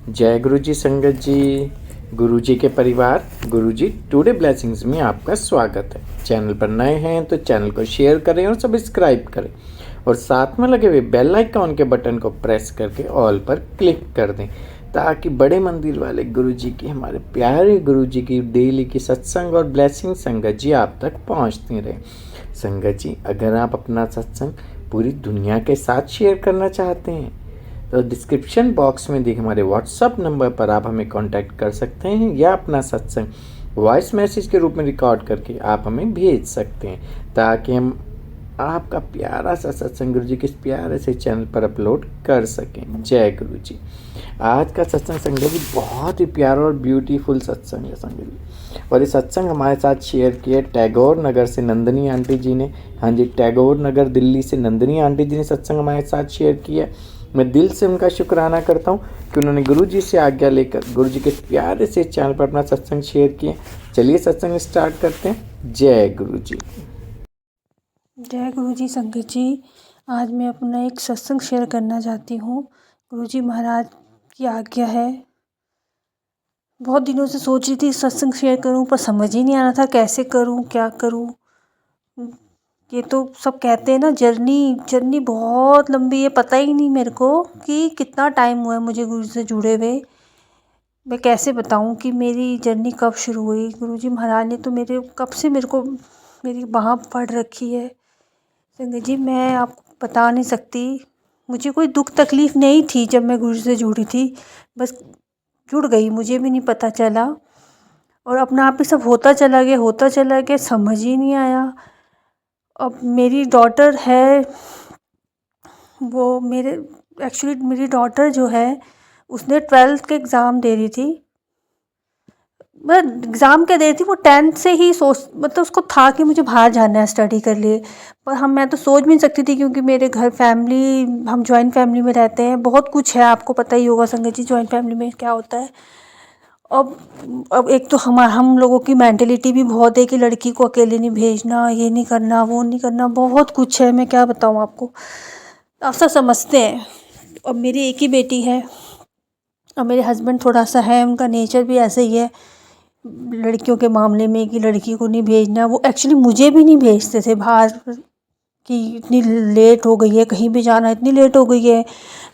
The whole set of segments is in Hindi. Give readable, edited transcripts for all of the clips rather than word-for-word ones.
जय गुरु जी संगत जी, गुरु जी के परिवार, गुरु जी टुडे ब्लेसिंग्स में आपका स्वागत है। चैनल पर नए हैं तो चैनल को शेयर करें और सब्सक्राइब करें और साथ में लगे हुए बेल आइकॉन के बटन को प्रेस करके ऑल पर क्लिक कर दें ताकि बड़े मंदिर वाले गुरु जी की, हमारे प्यारे गुरु जी की डेली की सत्संग और ब्लेसिंग संगत जी आप तक पहुँचती रहे। संगत जी, अगर आप अपना सत्संग पूरी दुनिया के साथ शेयर करना चाहते हैं तो डिस्क्रिप्शन बॉक्स में दिए हमारे व्हाट्सअप नंबर पर आप हमें कांटेक्ट कर सकते हैं या अपना सत्संग वॉइस मैसेज के रूप में रिकॉर्ड करके आप हमें भेज सकते हैं ताकि हम आपका प्यारा सा सत्संग गुरु जी के प्यारे से चैनल पर अपलोड कर सकें। जय गुरु जी। आज का सत्संग संगत जी बहुत ही प्यारा और ब्यूटीफुल सत्संग है संगत जी, और ये सत्संग हमारे साथ शेयर किए टैगोर नगर से नंदनी आंटी जी ने। हाँ जी, टैगोर नगर दिल्ली से नंदनी आंटी जी ने सत्संग हमारे साथ शेयर किया। मैं दिल से उनका शुक्राना करता हूँ कि उन्होंने गुरु जी से आज्ञा लेकर गुरु जी के प्यारे से चैनल पर अपना सत्संग शेयर किए। चलिए सत्संग स्टार्ट करते हैं। जय गुरु जी। जय गुरु जी संगत जी। आज मैं अपना एक सत्संग शेयर करना चाहती हूँ। गुरु जी महाराज की आज्ञा है। बहुत दिनों से सोच रही थी सत्संग शेयर करूँ, पर समझ ही नहीं आ रहा था कैसे करूँ, क्या करूँ। ये तो सब कहते हैं ना, जर्नी बहुत लंबी है। पता ही नहीं मेरे को कि कितना टाइम हुआ है मुझे गुरु से जुड़े हुए। मैं कैसे बताऊँ कि मेरी जर्नी कब शुरू हुई। गुरु जी महाराज ने तो कब से मेरी बाँह पकड़ रखी है। संगत जी, मैं आपको बता नहीं सकती। मुझे कोई दुख तकलीफ़ नहीं थी जब मैं गुरु से जुड़ी थी, बस जुड़ गई, मुझे भी नहीं पता चला और अपना आप ही सब होता चला गया, समझ ही नहीं आया। अब मेरी डॉटर है, वो मेरी डॉटर जो है उसने 12th के एग्ज़ाम दे रही थी। एग्ज़ाम क्या दे रही थी, वो 10th से ही उसको था कि मुझे बाहर जाना है स्टडी कर लिए। पर मैं तो सोच भी नहीं सकती थी क्योंकि मेरे घर हम जॉइंट फैमिली में रहते हैं। बहुत कुछ है, आपको पता ही होगा संगत जी जॉइंट फैमिली में क्या होता है। अब एक तो हम लोगों की मेंटालिटी भी बहुत है कि लड़की को अकेले नहीं भेजना, ये नहीं करना, वो नहीं करना, बहुत कुछ है। मैं क्या बताऊँ आपको, आप सब समझते हैं। अब मेरी एक ही बेटी है और मेरे हस्बैंड थोड़ा सा है, उनका नेचर भी ऐसे ही है लड़कियों के मामले में कि लड़की को नहीं भेजना। वो एक्चुअली मुझे भी नहीं भेजते थे बाहर कि इतनी लेट हो गई है, कहीं भी जाना इतनी लेट हो गई है,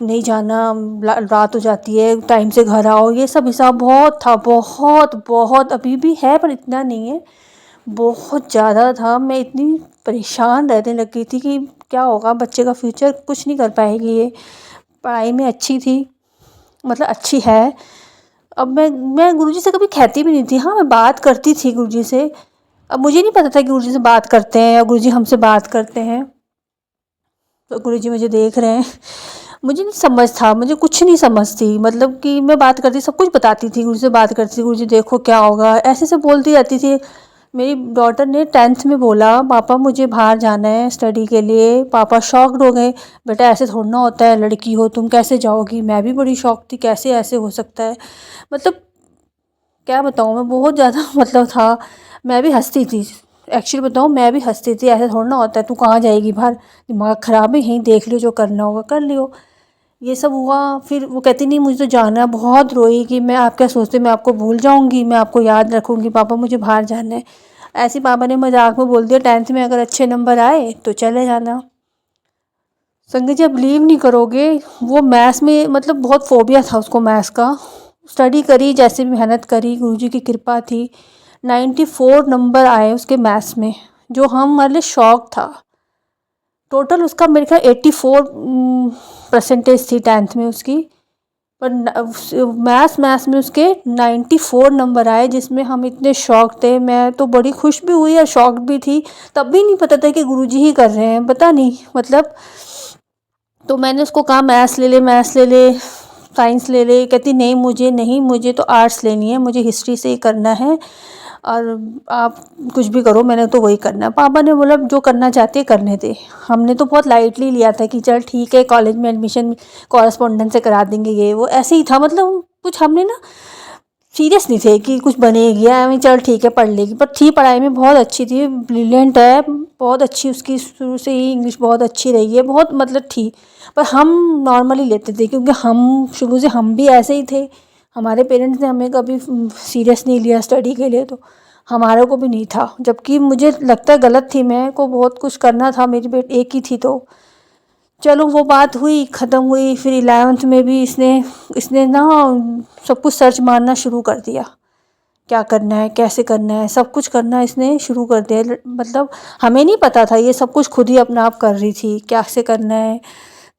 नहीं जाना, रात हो जाती है, टाइम से घर आओ। ये सब हिसाब बहुत था, बहुत अभी भी है पर इतना नहीं है, बहुत ज़्यादा था। मैं इतनी परेशान रहने लगी थी कि क्या होगा, बच्चे का फ्यूचर कुछ नहीं कर पाएगी ये। पढ़ाई में अच्छी थी, मतलब अच्छी है। अब मैं गुरुजी से कभी कहती भी नहीं थी। हाँ, मैं बात करती थी गुरुजी से। अब मुझे नहीं पता था कि गुरुजी से बात करते हैं या गुरुजी हमसे बात करते हैं। तो गुरुजी मुझे देख रहे हैं। मुझे नहीं समझ था, मुझे कुछ नहीं समझ थी, मतलब कि मैं बात करती, सब कुछ बताती थी, गुरुजी से बात करती थी, गुरुजी देखो क्या होगा, ऐसे से बोलती रहती थी। मेरी डॉटर ने 10th में बोला, पापा मुझे बाहर जाना है स्टडी के लिए। पापा शॉक्ड हो गए, बेटा ऐसे थोड़ा ना होता है, लड़की हो तुम कैसे जाओगी। मैं भी बड़ी शॉक थी, कैसे ऐसे हो सकता है। मतलब क्या बताऊँ मैं, बहुत ज़्यादा मतलब था। मैं भी हंसती थी, एक्चुअली बताऊँ मैं भी हंसती थी। ऐसे थोड़ा ना होता है, तू कहाँ जाएगी बाहर, दिमाग ख़राब है, यहीं देख लियो, जो करना होगा कर लियो। ये सब हुआ। फिर वो कहती नहीं मुझे तो जाना है। बहुत रोई कि मैं, आप क्या सोचते, मैं आपको भूल जाऊँगी, मैं आपको याद रखूँगी, पापा मुझे बाहर जाना है। ऐसे पापा ने मजाक में बोल दिया, 10th में अगर अच्छे नंबर आए तो चले जाना। संगत जी, आप बिलीव नहीं करोगे, वो मैथ्स में मतलब बहुत फोबिया था उसको मैथ्स का। स्टडी करी, जैसे भी मेहनत करी, गुरुजी की कृपा थी। 94 नंबर आए उसके मैथ्स में, जो हमारे लिए शौक था। टोटल उसका मेरे ख्याल 84% थी 10th में उसकी, पर मैथ्स में उसके 94 नंबर आए, जिसमें हम इतने शौक थे। मैं तो बड़ी खुश भी हुई और शौक भी थी। तब भी नहीं पता था कि गुरुजी ही कर रहे हैं, पता नहीं मतलब। तो मैंने उसको कहा मैथ्स ले ले, साइंस ले ले। कहती नहीं, मुझे तो आर्ट्स लेनी है, मुझे हिस्ट्री से ही करना है और आप कुछ भी करो, मैंने तो वही करना है। पापा ने बोला जो करना चाहती है करने दे। हमने तो बहुत लाइटली लिया था कि चल ठीक है, कॉलेज में एडमिशन कॉरेस्पॉन्डेंस से करा देंगे, ये वो ऐसे ही था। मतलब कुछ हमने ना सीरियस नहीं थे कि कुछ बनेगी, या चल ठीक है पढ़ लेगी। पर थी, पढ़ाई में बहुत अच्छी थी, ब्रिलियंट है, बहुत अच्छी। उसकी शुरू से ही इंग्लिश बहुत अच्छी रही है, बहुत मतलब थी। पर हम नॉर्मली लेते थे क्योंकि हम शुरू से हम भी ऐसे ही थे। हमारे पेरेंट्स ने हमें कभी सीरियस नहीं लिया स्टडी के लिए, तो हमारे को भी नहीं था। जबकि मुझे लगता है गलत थी, मैं को बहुत कुछ करना था, मेरी बेटी एक ही थी। तो चलो वो बात हुई, ख़त्म हुई। फिर 11th में भी इसने ना सब कुछ सर्च मारना शुरू कर दिया, क्या करना है, कैसे करना है, सब कुछ करना इसने शुरू कर दिया। मतलब हमें नहीं पता था, ये सब कुछ खुद ही अपना आप कर रही थी, कैसे करना है।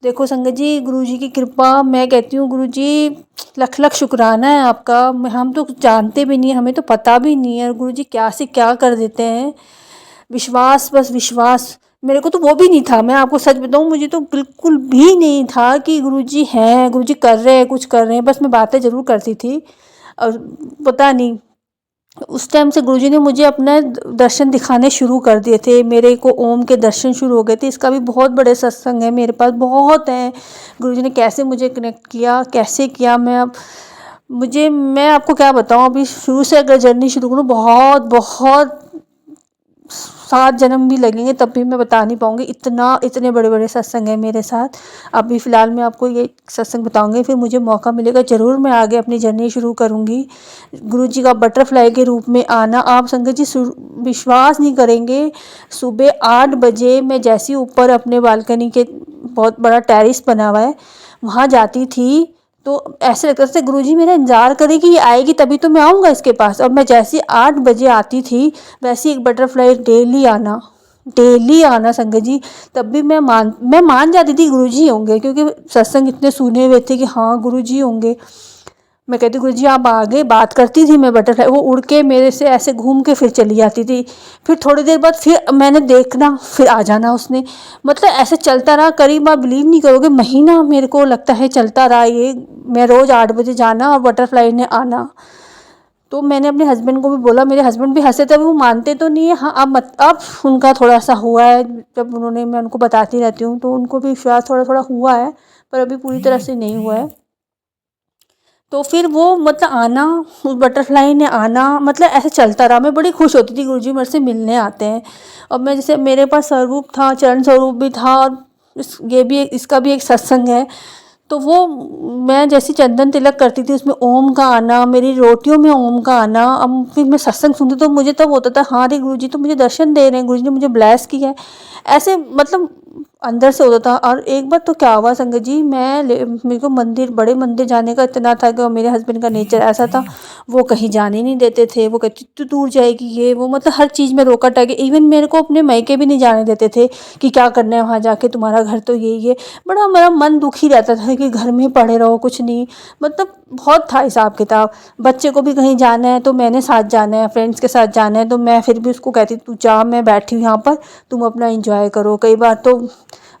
देखो संगत जी, गुरुजी की कृपा, मैं कहती हूँ गुरुजी लख लख शुक्राना है आपका। हम तो जानते भी नहीं, हमें तो पता भी नहीं है, और गुरुजी क्या से क्या कर देते हैं। विश्वास, बस विश्वास। मेरे को तो वो भी नहीं था, मैं आपको सच बताऊँ, मुझे तो बिल्कुल भी नहीं था कि गुरुजी हैं, गुरुजी कर रहे हैं, कुछ कर रहे हैं। बस मैं बातें ज़रूर करती थी। और पता नहीं उस टाइम से गुरुजी ने मुझे अपना दर्शन दिखाने शुरू कर दिए थे। मेरे को ओम के दर्शन शुरू हो गए थे। इसका भी बहुत बड़े सत्संग है मेरे पास, बहुत हैं। गुरुजी ने कैसे मुझे कनेक्ट किया, कैसे किया, मैं आपको क्या बताऊँ। अभी शुरू से अगर जर्नी शुरू करूँ, बहुत बहुत 7 जन्म भी लगेंगे तब भी मैं बता नहीं पाऊँगी, इतने बड़े बड़े सत्संग हैं मेरे साथ। अभी फ़िलहाल मैं आपको ये सत्संग बताऊँगी, फिर मुझे मौका मिलेगा ज़रूर मैं आगे अपनी जर्नी शुरू करूँगी। गुरुजी का बटरफ्लाई के रूप में आना, आप संगत जी विश्वास नहीं करेंगे। सुबह 8 बजे मैं जैसे ही ऊपर अपने बालकनी के, बहुत बड़ा टेरेस बना हुआ है, वहाँ जाती थी, तो ऐसे लगता था गुरुजी मेरा इंतज़ार करे कि ये आएगी तभी तो मैं आऊँगा इसके पास। और मैं जैसे 8 बजे आती थी, वैसे एक बटरफ्लाई डेली आना संगत जी। तब भी मैं मान जाती थी गुरुजी होंगे, क्योंकि सत्संग इतने सुने हुए थे कि हाँ गुरुजी होंगे। मैं कहती गुरुजी आप आगे, बात करती थी मैं बटरफ्लाई, वो उड़ के मेरे से ऐसे घूम के फिर चली जाती थी। फिर थोड़ी देर बाद फिर मैंने देखना, फिर आ जाना उसने। मतलब ऐसे चलता रहा, करीब आप बिलीव नहीं करोगे, महीना मेरे को लगता है चलता रहा ये। मैं रोज़ 8 बजे जाना और बटरफ्लाई ने आना। तो मैंने अपने हस्बैंड को भी बोला, मेरे हस्बैंड भी हंसे थे, वो मानते तो नहीं है। हाँ अब उनका थोड़ा सा हुआ है, जब मैं उनको बताती रहती हूँ तो उनको भी विश्वास थोड़ा थोड़ा हुआ है, पर अभी पूरी तरह से नहीं हुआ है। तो फिर वो मतलब आना, उस बटरफ्लाई ने आना, मतलब ऐसे चलता रहा। मैं बड़ी खुश होती थी गुरुजी मेरे से मिलने आते हैं। और मैं जैसे मेरे पास स्वरूप था, चरण स्वरूप भी था, और इसका भी एक सत्संग है। तो वो मैं जैसे चंदन तिलक करती थी, उसमें ओम का आना, मेरी रोटियों में ओम का आना। अब फिर मैं सत्संग सुनती तो मुझे तब होता था, हाँ रे गुरुजी तो मुझे दर्शन दे रहे हैं, गुरुजी ने मुझे ब्लेस किया है। ऐसे मतलब अंदर से होता था। और एक बार तो क्या हुआ संगत जी, मेरे को बड़े मंदिर जाने का इतना था कि मेरे हस्बैंड का नेचर ऐसा था, वो कहीं जाने नहीं देते थे। वो कहते तू दूर जाएगी, ये वो, मतलब हर चीज़ में रोका टाके। इवन मेरे को अपने मायके भी नहीं जाने देते थे कि क्या करना है वहाँ जाके, तुम्हारा घर तो यही है। बड़ा मेरा मन दुखी रहता था कि घर में पड़े रहो, कुछ नहीं, मतलब बहुत था हिसाब किताब। बच्चे को भी कहीं जाना है तो मैंने साथ जाना है, फ्रेंड्स के साथ जाना है तो मैं फिर भी उसको कहती तू जा, मैं बैठी हूँ यहाँ पर, तुम अपना एंजॉय करो। कई बार तो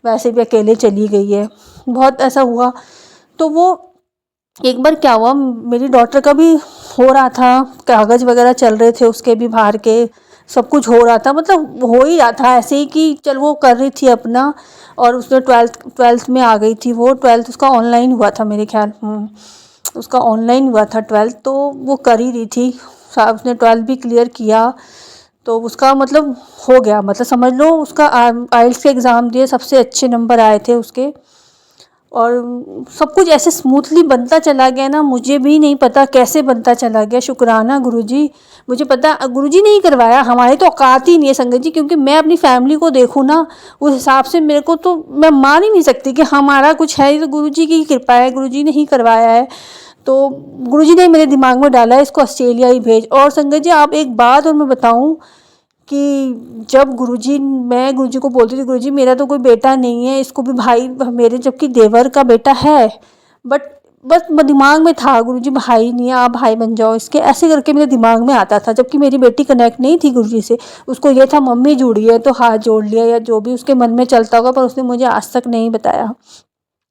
वैसे भी अकेले चली गई है, बहुत ऐसा हुआ। तो वो एक बार क्या हुआ, मेरी डॉटर का भी हो रहा था, कागज़ वगैरह चल रहे थे उसके भी, बाहर के सब कुछ हो रहा था, मतलब हो ही रहा था ऐसे ही कि चल वो कर रही थी अपना। और उसने ट्वेल्थ में आ गई थी वो, 12th उसका ऑनलाइन हुआ था मेरे ख्याल, उसका ऑनलाइन हुआ था 12th, तो वो कर ही रही थी। उसने 12th भी क्लियर किया, तो उसका मतलब हो गया, मतलब समझ लो उसका आइल्स के एग्ज़ाम दिए, सबसे अच्छे नंबर आए थे उसके। और सब कुछ ऐसे स्मूथली बनता चला गया ना, मुझे भी नहीं पता कैसे बनता चला गया। शुक्राना गुरुजी, मुझे पता गुरुजी ने ही करवाया, हमारी तो औकात ही नहीं है संगत जी। क्योंकि मैं अपनी फैमिली को देखूँ ना, उस हिसाब से मेरे को तो, मैं मान ही नहीं सकती कि हमारा कुछ है, तो गुरुजी की कृपा है, गुरुजी ने ही करवाया है। तो गुरुजी ने मेरे दिमाग में डाला है इसको ऑस्ट्रेलिया ही भेज। और संगत जी आप एक बात और मैं बताऊँ कि जब मैं गुरुजी को बोलती थी गुरुजी मेरा तो कोई बेटा नहीं है, इसको भी भाई मेरे, जबकि देवर का बेटा है, बट बस दिमाग में था गुरुजी भाई नहीं है, आप भाई बन जाओ इसके, ऐसे करके मेरे दिमाग में आता था। जबकि मेरी बेटी कनेक्ट नहीं थी गुरुजी से, उसको ये था मम्मी जुड़ी है तो हाथ जोड़ लिया, या जो भी उसके मन में चलता होगा। पर उसने मुझे आज तक नहीं बताया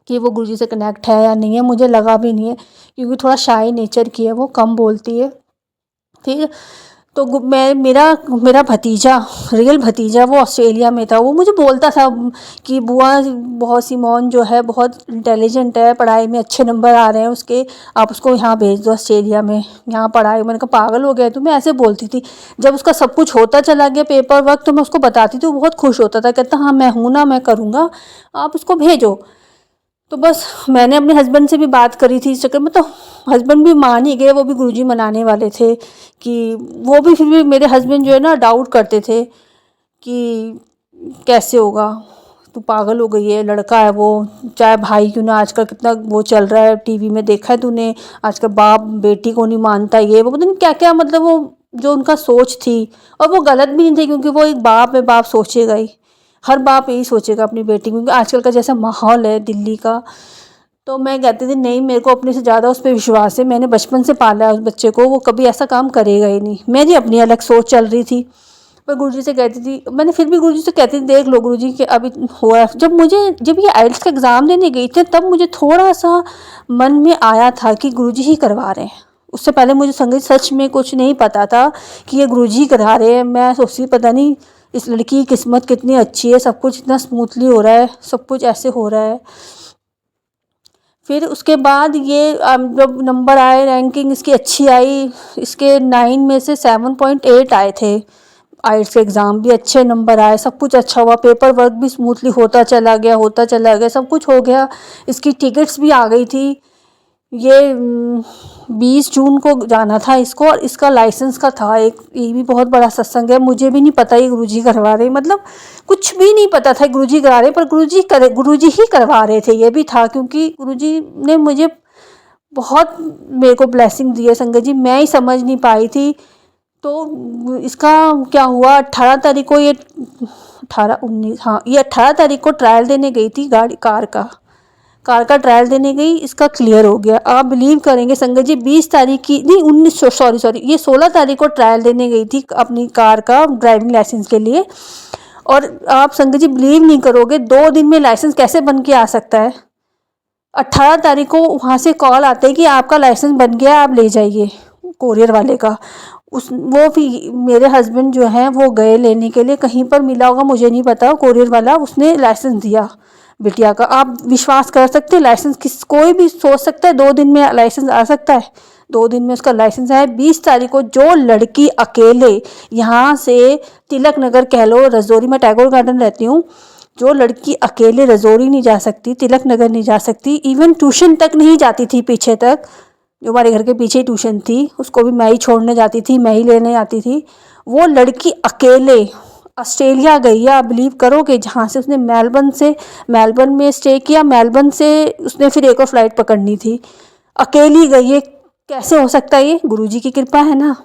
कि वो गुरुजी से कनेक्ट है या नहीं है, मुझे लगा भी नहीं है, क्योंकि थोड़ा शाय नेचर की है, वो कम बोलती है। ठीक। तो मेरा भतीजा, रियल भतीजा, वो ऑस्ट्रेलिया में था। वो मुझे बोलता था कि बुआ बहुत, सिमोन जो है बहुत इंटेलिजेंट है, पढ़ाई में अच्छे नंबर आ रहे हैं उसके, आप उसको यहाँ भेज दो ऑस्ट्रेलिया में, यहाँ पढ़ाई। मैंने कहा पागल हो गया तो, मैं ऐसे बोलती थी। जब उसका सब कुछ होता चला गया पेपर वर्क, तो मैं उसको बताती थी, वो बहुत खुश होता था, कहता हाँ मैं हूँ ना, मैं करूँगा, आप उसको भेजो। तो बस मैंने अपने हस्बैंड से भी बात करी थी इस चक्कर में, तो हस्बैंड भी मान ही गए, वो भी गुरुजी मनाने वाले थे कि वो भी, फिर भी मेरे हस्बैंड जो है ना डाउट करते थे कि कैसे होगा, तू पागल हो गई है, लड़का है वो, चाहे भाई क्यों ना, आजकल कितना वो चल रहा है, टीवी में देखा है तूने, आजकल बाप बेटी को नहीं मानता, ये वो पता नहीं क्या क्या, मतलब वो जो उनका सोच थी। और वो गलत भी नहीं थी, क्योंकि वो एक बाप है, बाप सोचेगा ही, हर बाप यही सोचेगा अपनी बेटी, क्योंकि आजकल का जैसा माहौल है दिल्ली का। तो मैं कहती थी नहीं, मेरे को अपने से ज़्यादा उस पर विश्वास है, मैंने बचपन से पाला है उस बच्चे को, वो कभी ऐसा काम करेगा ही नहीं। मेरी अपनी अलग सोच चल रही थी। मैं गुरुजी से कहती थी, मैंने फिर भी गुरुजी से कहती थी देख लो गुरुजी कि अभी हुआ है। जब ये आइल्स का एग्ज़ाम देने गई थी, तब मुझे थोड़ा सा मन में आया था कि गुरुजी ही करवा रहे हैं। उससे पहले मुझे संगीत सच में कुछ नहीं पता था कि ये गुरुजी ही करा रहे हैं। मैं सोचती पता नहीं इस लड़की की किस्मत कितनी अच्छी है, सब कुछ इतना स्मूथली हो रहा है, सब कुछ ऐसे हो रहा है। फिर उसके बाद ये जब नंबर आए, रैंकिंग इसकी अच्छी आई, इसके 9 में से 7.8 आए थे। आइल्स के एग्ज़ाम भी अच्छे नंबर आए, सब कुछ अच्छा हुआ, पेपर वर्क भी स्मूथली होता चला गया, सब कुछ हो गया। इसकी टिकट्स भी आ गई थी। ये 20 जून को जाना था इसको, और इसका लाइसेंस का था एक, ये भी बहुत बड़ा सत्संग है, मुझे भी नहीं पता ये गुरुजी करवा रहे, मतलब कुछ भी नहीं पता था गुरुजी करा रहे, पर गुरुजी ही करवा रहे थे, ये भी था, क्योंकि गुरुजी ने मुझे बहुत मेरे को ब्लेसिंग दी है संगत जी, मैं ही समझ नहीं पाई थी। तो इसका क्या हुआ, 18 तारीख को ये 18-19, हाँ ये 18 तारीख को ट्रायल देने गई थी, कार का ट्रायल देने गई, इसका क्लियर हो गया। आप बिलीव करेंगे संगत जी, 20 तारीख की नहीं, 19, सॉरी ये 16 तारीख को ट्रायल देने गई थी अपनी कार का ड्राइविंग लाइसेंस के लिए, और आप संगत जी बिलीव नहीं करोगे, 2 दिन में लाइसेंस कैसे बन के आ सकता है। 18 तारीख को वहाँ से कॉल आता है कि आपका लाइसेंस बन गया, आप ले जाइए, कोरियर वाले का। वो भी मेरे हस्बैंड जो हैं वो गए लेने के लिए, कहीं पर मिला होगा मुझे नहीं पता, कोरियर वाला उसने लाइसेंस दिया बिटिया का। आप विश्वास कर सकते हैं, लाइसेंस कोई भी सोच सकता है 2 दिन में लाइसेंस आ सकता है। 2 दिन में उसका लाइसेंस आया। 20 तारीख को जो लड़की अकेले यहाँ से तिलक नगर कह लो, रजौरी में टैगोर गार्डन रहती हूँ, जो लड़की अकेले रजौरी नहीं जा सकती, तिलक नगर नहीं जा सकती, इवन ट्यूशन तक नहीं जाती थी पीछे तक, जो हमारे घर के पीछे ही ट्यूशन थी, उसको भी मैं ही छोड़ने जाती थी, मैं ही लेने आती थी, वो लड़की अकेले ऑस्ट्रेलिया गई है। आप बिलीव करोगे, जहाँ से उसने मेलबर्न में स्टे किया, मेलबर्न से उसने फिर एक और फ्लाइट पकड़नी थी, अकेली गई है। कैसे हो सकता है, ये गुरुजी की कृपा है ना।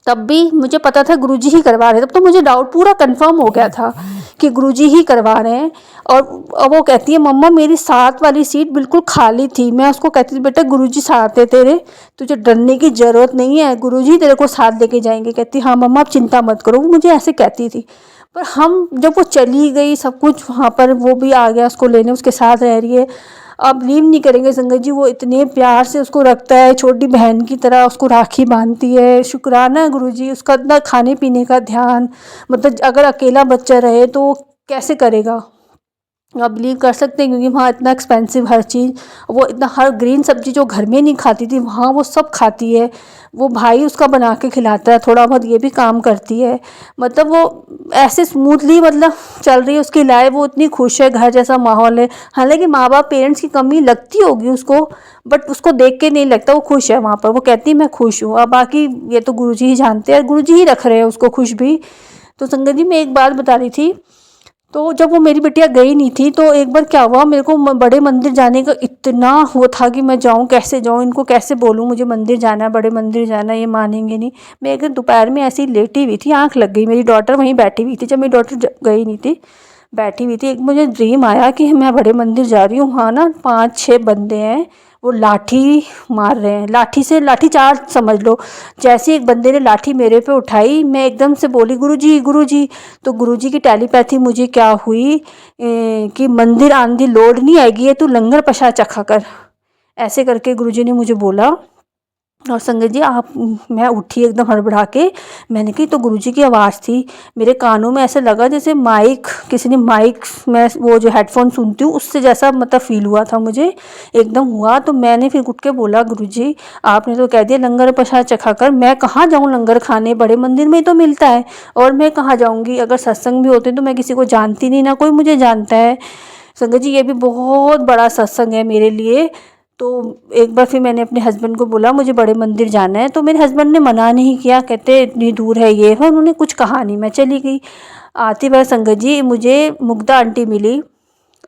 तब भी मुझे पता था गुरुजी ही करवा रहे हैं, तब तो मुझे डाउट पूरा कंफर्म हो गया था कि गुरुजी ही करवा रहे हैं। और अब वो कहती है मम्मा मेरी साथ वाली सीट बिल्कुल खाली थी, मैं उसको कहती थी बेटा गुरुजी साथ है तेरे, तुझे डरने की ज़रूरत नहीं है, गुरुजी तेरे को साथ लेके जाएंगे। कहती हाँ मम्मा आप चिंता मत करो, वो मुझे ऐसे कहती थी। पर हम जब वो चली गई, सब कुछ वहाँ पर वो भी आ गया उसको लेने, उसके साथ रह रही है। आप बिलीव नहीं करेंगे संगत जी, वो इतने प्यार से उसको रखता है, छोटी बहन की तरह उसको राखी बांधती है। शुक्राना है गुरुजी, उसका इतना खाने पीने का ध्यान, मतलब अगर अकेला बच्चा रहे तो कैसे करेगा, आप बिलीव कर सकते हैं, क्योंकि वहाँ इतना एक्सपेंसिव हर चीज़, वो इतना हर ग्रीन सब्जी जो घर में नहीं खाती थी वहाँ वो सब खाती है। वो भाई उसका बना के खिलाता है, थोड़ा बहुत ये भी काम करती है, मतलब वो ऐसे स्मूथली मतलब चल रही है उसकी लाइफ, वो इतनी खुश है, घर जैसा माहौल है। हालांकि माँ बाप पेरेंट्स की कमी लगती होगी उसको, बट उसको देख के नहीं लगता, वो खुश है वहाँ पर, वो कहती है मैं खुश हूँ। अब बाकी ये तो गुरुजी ही जानते हैं, गुरुजी ही रख रहे हैं उसको खुश भी। तो संगत जी मैं एक बात बता रही थी, तो जब वो मेरी बिटिया गई नहीं थी, तो एक बार क्या हुआ, मेरे को बड़े मंदिर जाने का इतना वो था कि मैं जाऊँ कैसे जाऊँ, इनको कैसे बोलूँ मुझे मंदिर जाना है, बड़े मंदिर जाना है, ये मानेंगे नहीं। मैं एक दिन दोपहर में ऐसी लेटी हुई थी, आँख लग गई, मेरी डॉटर वहीं बैठी हुई थी, जब मेरी डॉटर गई नहीं थी, बैठी हुई थी, एक मुझे ड्रीम आया कि मैं बड़े मंदिर जा रही हूँ, वहाँ ना 5-6 बंदे हैं, वो लाठी मार रहे हैं, लाठी से लाठी चार्ज समझ लो। जैसे एक बंदे ने लाठी मेरे पे उठाई, मैं एकदम से बोली गुरुजी गुरुजी। तो गुरुजी की टेलीपैथी मुझे क्या हुई कि मंदिर आंधी लोड नहीं आएगी, ये तू लंगर प्रसाद चखा कर, ऐसे करके गुरुजी ने मुझे बोला। और संगत जी मैं उठी एकदम हड़बड़ा के, मैंने कही तो गुरुजी की आवाज़ थी, मेरे कानों में ऐसे लगा जैसे माइक, किसी ने माइक, मैं वो जो हेडफोन सुनती हूँ उससे जैसा मतलब फ़ील हुआ था मुझे, एकदम हुआ। तो मैंने फिर उठ के बोला गुरुजी आपने तो कह दिया लंगर प्रसाद चखा कर, मैं कहाँ जाऊँ लंगर खाने, बड़े मंदिर में ही तो मिलता है, और मैं कहाँ जाऊँगी, अगर सत्संग भी होते तो मैं किसी को जानती नहीं, ना कोई मुझे जानता है। संगत जी ये भी बहुत बड़ा सत्संग है मेरे लिए। तो एक बार फिर मैंने अपने हस्बैंड को बोला मुझे बड़े मंदिर जाना है, तो मेरे हस्बैंड ने मना नहीं किया, कहते इतनी दूर है ये है, उन्होंने कुछ कहा नहीं, मैं चली गई। आती बार संगत जी मुझे मुग्धा आंटी मिली,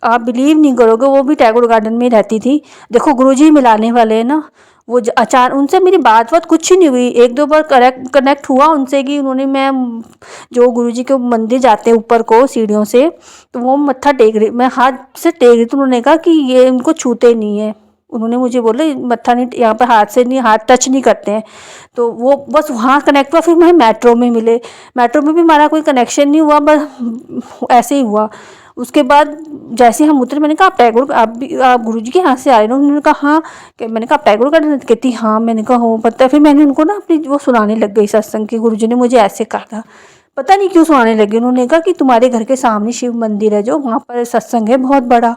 आप बिलीव नहीं करोगे वो भी टैगोर गार्डन में ही रहती थी। देखो गुरुजी मिलाने वाले हैं ना, वो अचानक उनसे मेरी बात कुछ ही नहीं हुई, एक दो बार कनेक्ट हुआ उनसे कि उन्होंने, मैं जो गुरुजी के मंदिर जाते हैं ऊपर को सीढ़ियों से, तो वो मत्था टेक रही, मैं हाथ से टेक रही, तो उन्होंने कहा कि ये इनको छूते नहीं है। उन्होंने मुझे बोला मत्था नहीं, यहाँ पर हाथ से नहीं, हाथ टच नहीं करते हैं। तो वो बस वहाँ कनेक्ट हुआ। फिर मैं मेट्रो में मिले, मेट्रो में भी हमारा कोई कनेक्शन नहीं हुआ, बस ऐसे ही हुआ। उसके बाद जैसे हम उतरे, मैंने कहा आप टैगोर, आप गुरुजी के यहाँ से आए ना? उन्होंने कहा हाँ। मैंने कहा आप टैगोर गार्डन? कहती हाँ। मैंने कहा हो पता है। फिर मैंने उनको ना अपनी वो सुनाने लग गई सत्संग की, गुरुजी ने मुझे ऐसे कहा था, पता नहीं क्यों सुनाने लगी। उन्होंने कहा कि तुम्हारे घर के सामने शिव मंदिर है जो, वहाँ पर सत्संग है बहुत बड़ा।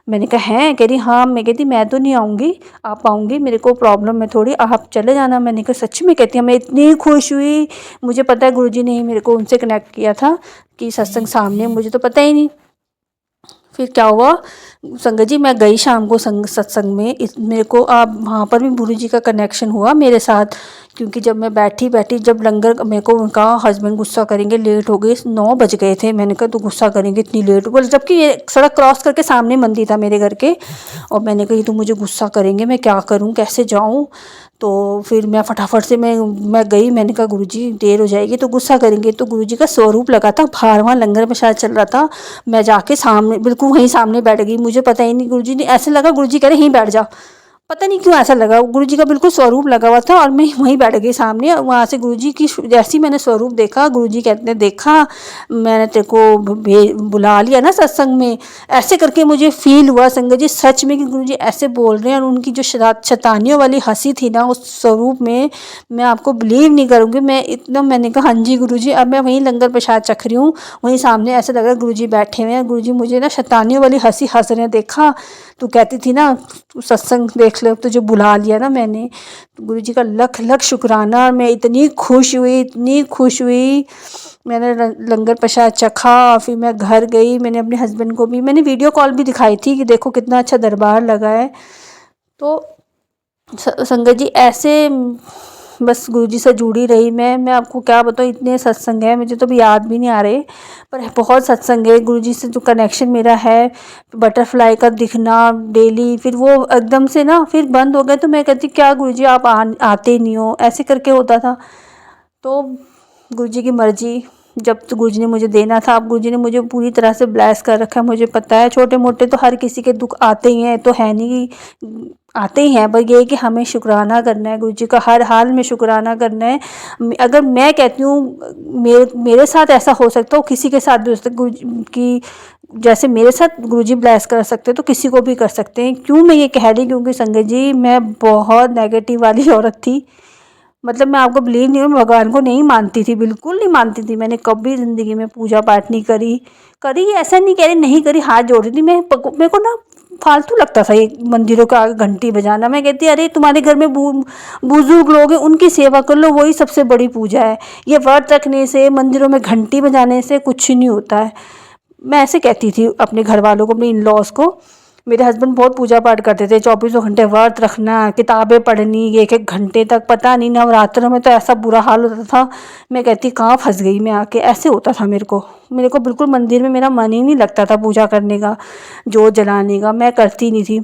मैंने कहा हैं? कह रही हाँ। मैं कहती मैं तो नहीं आऊँगी, आप आऊँगी, मेरे को प्रॉब्लम है थोड़ी, आप चले जाना। मैंने कहा सच में? कहती है मैं इतनी खुश हुई, मुझे पता है गुरुजी ने ही मेरे को उनसे कनेक्ट किया था कि सत्संग सामने, मुझे तो पता ही नहीं। फिर क्या हुआ संगत जी, मैं गई शाम को सत्संग में, मेरे को वहाँ पर भी गुरु जी का कनेक्शन हुआ मेरे साथ। क्योंकि जब मैं बैठी जब लंगर, मेरे को उनका हस्बैंड गुस्सा करेंगे, लेट हो गए, 9 बज गए थे। मैंने कहा तो गुस्सा करेंगे इतनी लेट, बोल जबकि ये सड़क क्रॉस करके सामने मंदिर था मेरे घर के। और मैंने कहा तो मुझे गुस्सा करेंगे, मैं क्या करूँ, कैसे जाऊँ? तो फिर मैं फटाफट से मैं गई। मैंने कहा गुरुजी देर हो जाएगी तो गुस्सा करेंगे। तो गुरुजी का स्वरूप लगा था बाहर, वहाँ लंगर में शायद चल रहा था। मैं जाके सामने, बिल्कुल वहीं सामने बैठ गई। मुझे पता ही नहीं, गुरुजी ने ऐसे लगा, गुरुजी कह रहे यहीं बैठ जा। पता नहीं क्यों ऐसा लगा, गुरुजी का बिल्कुल स्वरूप लगा हुआ था और मैं वहीं बैठ गई सामने। वहाँ से गुरुजी की जैसे ही मैंने स्वरूप देखा, गुरुजी कहते हैं देखा मैंने तेरे को बुला लिया ना सत्संग में, ऐसे करके मुझे फील हुआ संगत जी सच में कि गुरुजी ऐसे बोल रहे हैं। और उनकी जो शैतानियों वाली हंसी थी ना उस स्वरूप में, मैं आपको बिलीव नहीं करूँगी। मैं इतना, मैंने कहा हाँ जी गुरुजी। अब मैं वहीं लंगर प्रसाद चख रही हूँ, वहीं सामने ऐसे लग रहा है गुरुजी बैठे हुए हैं। गुरुजी मुझे ना शैतानियों वाली हंसी हंस रहे हैं। देखा तू कहती थी ना तू सत्संग देख ले, तुझे बुला लिया ना मैंने। तो गुरुजी का लख लख शुक्राना। मैं इतनी खुश हुई, इतनी खुश हुई। मैंने लंगर प्रसाद चखा, फिर मैं घर गई। मैंने अपने हस्बैंड को भी मैंने वीडियो कॉल भी दिखाई थी कि देखो कितना अच्छा दरबार लगा है। तो संगत जी ऐसे बस गुरुजी से जुड़ी रही मैं आपको क्या बताऊँ, इतने सत्संग है मुझे तो भी याद भी नहीं आ रहे, पर बहुत सत्संग है। गुरुजी से जो कनेक्शन मेरा है, बटरफ्लाई का दिखना डेली, फिर वो एकदम से ना फिर बंद हो गए। तो मैं कहती क्या गुरुजी आप आते नहीं हो, ऐसे करके होता था। तो गुरुजी की मर्जी, जब तो गुरुजी ने मुझे देना था। अब गुरुजी ने मुझे पूरी तरह से ब्लेस कर रखा है। मुझे पता है छोटे मोटे तो हर किसी के दुख आते ही हैं, तो है नहीं आते ही हैं, पर ये है कि हमें शुक्राना करना है, गुरुजी का हर हाल में शुक्राना करना है। अगर मैं कहती हूँ मेरे साथ ऐसा हो सकता है, किसी के साथ भी हो सकता है कि जैसे मेरे साथ गुरुजी ब्लेस कर सकते हैं तो किसी को भी कर सकते हैं। क्यों मैं ये कह रही, क्योंकि संगत जी मैं बहुत नेगेटिव वाली औरत थी। मतलब मैं आपको बिलीव नहीं, मैं भगवान को नहीं मानती थी, बिल्कुल नहीं मानती थी। मैंने कभी ज़िंदगी में पूजा पाठ नहीं करी ऐसा नहीं कह रही नहीं करी, हाथ जोड़ रही थी मैं। मेरे को ना फालतू लगता था ये मंदिरों का आगे घंटी बजाना। मैं कहती अरे तुम्हारे घर में बुजुर्ग लोग हैं, उनकी सेवा कर लो, वही सबसे बड़ी पूजा है। ये व्रत रखने से, मंदिरों में घंटी बजाने से कुछ नहीं होता है। मैं ऐसे कहती थी अपने घर वालों को, अपने इन लॉज को। मेरे हस्बैंड बहुत पूजा पाठ करते थे, 24 घंटे व्रत रखना, किताबें पढ़नी 1-1 घंटे तक। पता नहीं नवरात्रों में तो ऐसा बुरा हाल होता था। मैं कहती कहाँ फंस गई मैं आके, ऐसे होता था मेरे को बिल्कुल मंदिर में मेरा मन ही नहीं लगता था पूजा करने का, जोत जलाने का, मैं करती नहीं थी।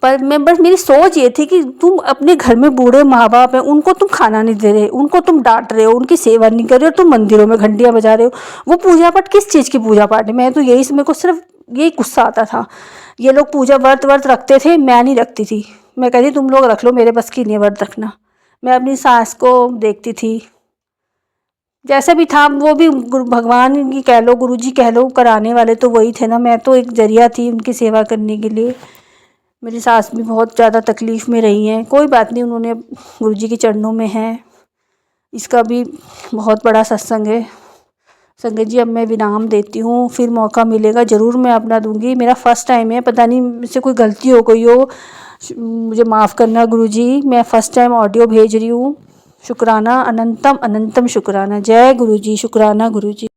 पर मैं बस मेरी सोच ये थी कि तुम अपने घर में बूढ़े माँ बाप हैं, उनको तुम खाना नहीं दे रहे, उनको तुम डांट रहे हो, उनकी सेवा नहीं कर रहे हो, तुम मंदिरों में घंटियाँ बजा रहे हो। वो पूजा पाठ किस चीज़ की पूजा पाठ है? मैं तो यही, मेरे को सिर्फ यही गुस्सा आता था। ये लोग पूजा व्रत रखते थे, मैं नहीं रखती थी। मैं कहती तुम लोग रख लो, मेरे बस की नहीं व्रत रखना। मैं अपनी सास को देखती थी, जैसा भी था वो भी भगवान की कह लो, गुरुजी कह लो, कराने वाले तो वही थे ना। मैं तो एक जरिया थी उनकी सेवा करने के लिए। मेरी सास भी बहुत ज़्यादा तकलीफ़ में रही हैं, कोई बात नहीं, उन्होंने गुरुजी के चरणों में हैं। इसका भी बहुत बड़ा सत्संग है। संगत जी अब मैं विराम देती हूँ, फिर मौका मिलेगा ज़रूर मैं अपना दूँगी। मेरा फ़र्स्ट टाइम है, पता नहीं मुझसे कोई गलती हो गई हो, मुझे माफ़ करना गुरुजी। मैं फ़र्स्ट टाइम ऑडियो भेज रही हूँ। शुक्राना, अनंतम अनंतम शुक्राना। जय गुरुजी, शुक्राना गुरुजी।